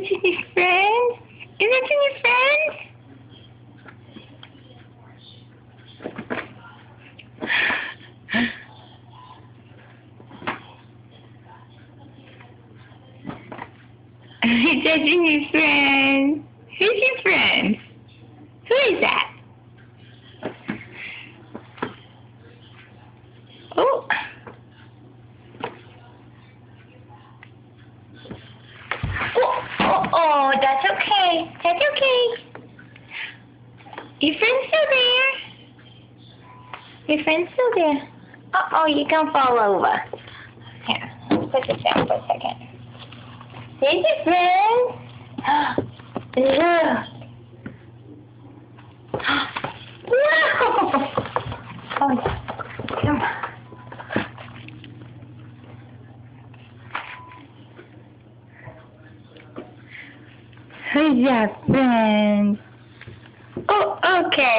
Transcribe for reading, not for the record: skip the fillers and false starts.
mention your friends? You mention your friends? You're judging your friends. Who's your friend? Who is that? Oh. Oh, that's okay. That's okay. Your friend's still there. Your friend's still there. Uh-oh, you're going to fall over. Here, let's put this down for a second. There's your friend. Look. Whoa! Oh, yeah. Come on. Who's your friend? Oh, okay.